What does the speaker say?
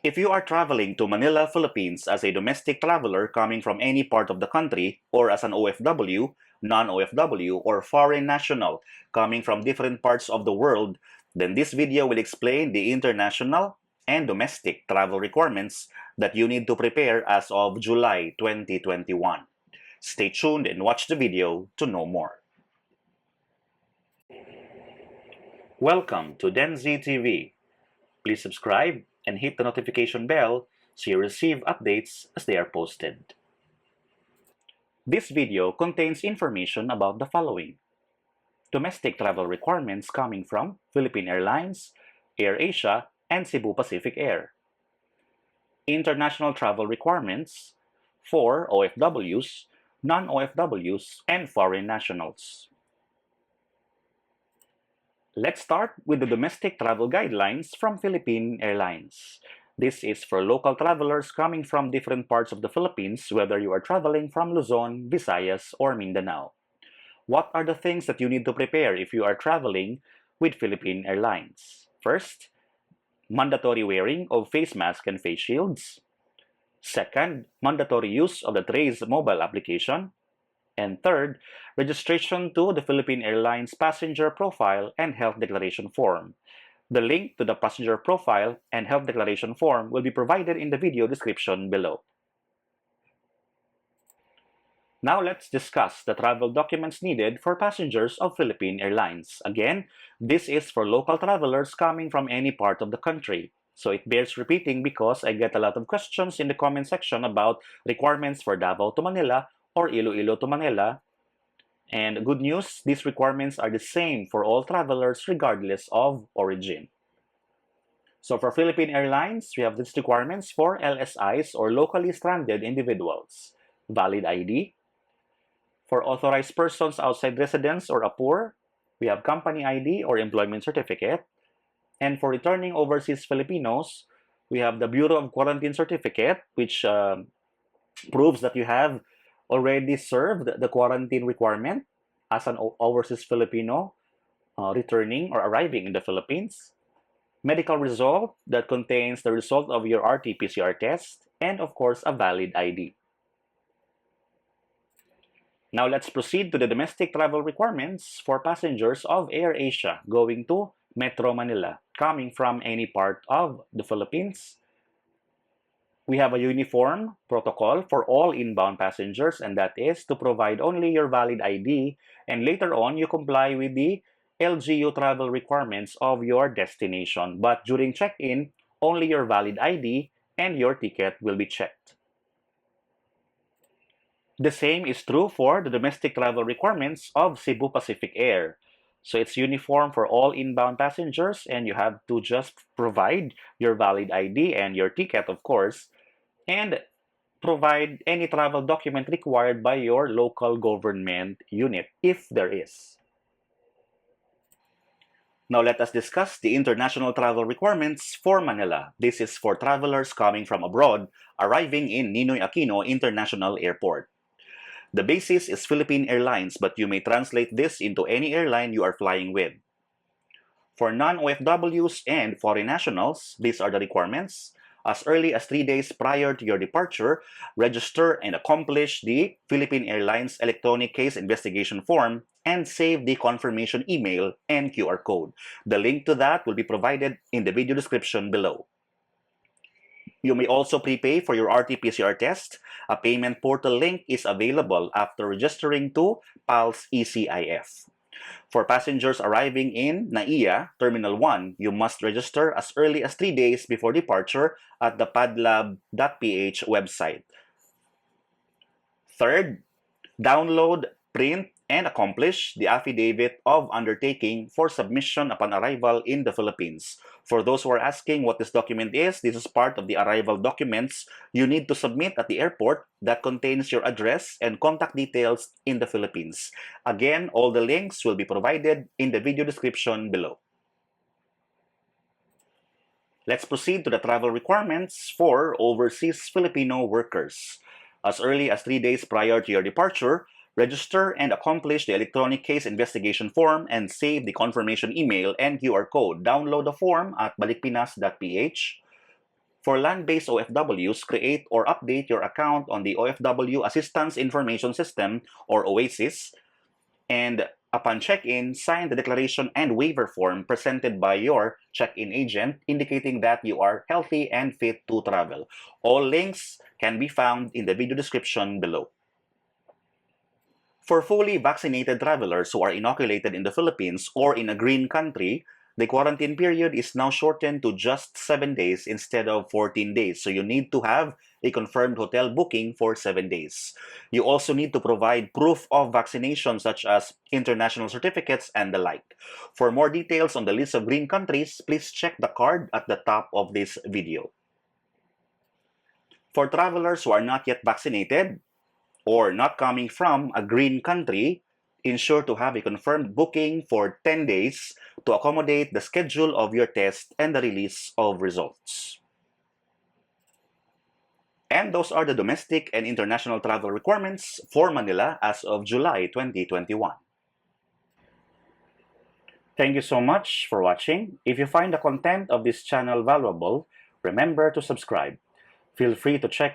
If you are traveling to Manila, Philippines as a domestic traveler coming from any part of the country, or as an OFW, non-OFW, or foreign national coming from different parts of the world, then this video will explain the international and domestic travel requirements that you need to prepare as of July 2021. Stay tuned and watch the video to know more. Welcome to Denzi TV. Please subscribe and hit the notification bell so you receive updates as they are posted. This video contains information about the following: domestic travel requirements coming from Philippine Airlines, AirAsia, and Cebu Pacific Air. International travel requirements for OFWs, non-OFWs, and foreign nationals. Let's start with the domestic travel guidelines from Philippine Airlines. This is for local travelers coming from different parts of the Philippines, whether you are traveling from Luzon, Visayas, or Mindanao. What are the things that you need to prepare if you are traveling with Philippine Airlines? First, mandatory wearing of face mask and face shields. Second, mandatory use of the Trace mobile application. And third, registration to the Philippine Airlines passenger profile and health declaration form. The link to the passenger profile and health declaration form will be provided in the video description below. Now let's discuss the travel documents needed for passengers of Philippine Airlines. Again, this is for local travelers coming from any part of the country. So it bears repeating because I get a lot of questions in the comment section about requirements for Davao to Manila or Iloilo to Manila. And good news, these requirements are the same for all travelers regardless of origin. So for Philippine Airlines, we have these requirements for LSIs or locally stranded individuals. Valid ID. For authorized persons outside residence or APUR, we have company ID or employment certificate. And for returning overseas Filipinos, we have the Bureau of Quarantine Certificate, which proves that you have already served the quarantine requirement as an overseas Filipino returning or arriving in the Philippines. Medical result that contains the result of your RT-PCR test, and of course a valid ID. Now let's proceed to the domestic travel requirements for passengers of AirAsia going to Metro Manila, coming from any part of the Philippines. We have a uniform protocol for all inbound passengers, and that is to provide only your valid ID, and later on you comply with the LGU travel requirements of your destination. But during check-in, only your valid ID and your ticket will be checked. The same is true for the domestic travel requirements of Cebu Pacific Air. So it's uniform for all inbound passengers, and you have to just provide your valid ID and your ticket, of course, and provide any travel document required by your local government unit, if there is. Now let us discuss the international travel requirements for Manila. This is for travelers coming from abroad, arriving in Ninoy Aquino International Airport. The basis is Philippine Airlines, but you may translate this into any airline you are flying with. For non-OFWs and foreign nationals, these are the requirements. As early as 3 days prior to your departure, register and accomplish the Philippine Airlines electronic case investigation form and save the confirmation email and QR code. The link to that will be provided in the video description below. You may also prepay for your RT-PCR test. A payment portal link is available after registering to PALS ECIF. For passengers arriving in NAIA Terminal 1, you must register as early as 3 days before departure at the padlab.ph website. Third, download, print, and accomplish the affidavit of undertaking for submission upon arrival in the Philippines. For those who are asking what this document is, this is part of the arrival documents you need to submit at the airport that contains your address and contact details in the Philippines. Again, all the links will be provided in the video description below. Let's proceed to the travel requirements for overseas Filipino workers. As early as 3 days prior to your departure, register and accomplish the electronic case investigation form and save the confirmation email and QR code. Download the form at balikpinas.ph. For land-based OFWs, create or update your account on the OFW Assistance Information System, or OASIS, and upon check-in, sign the declaration and waiver form presented by your check-in agent indicating that you are healthy and fit to travel. All links can be found in the video description below. For fully vaccinated travelers who are inoculated in the Philippines or in a green country, the quarantine period is now shortened to just 7 days instead of 14 days. So you need to have a confirmed hotel booking for 7 days. You also need to provide proof of vaccination such as international certificates and the like. For more details on the list of green countries, please check the card at the top of this video. For travelers who are not yet vaccinated, or not coming from a green country, ensure to have a confirmed booking for 10 days to accommodate the schedule of your test and the release of results. And those are the domestic and international travel requirements for Manila as of July 2021. Thank you so much for watching. If you find the content of this channel valuable, remember to subscribe. Feel free to check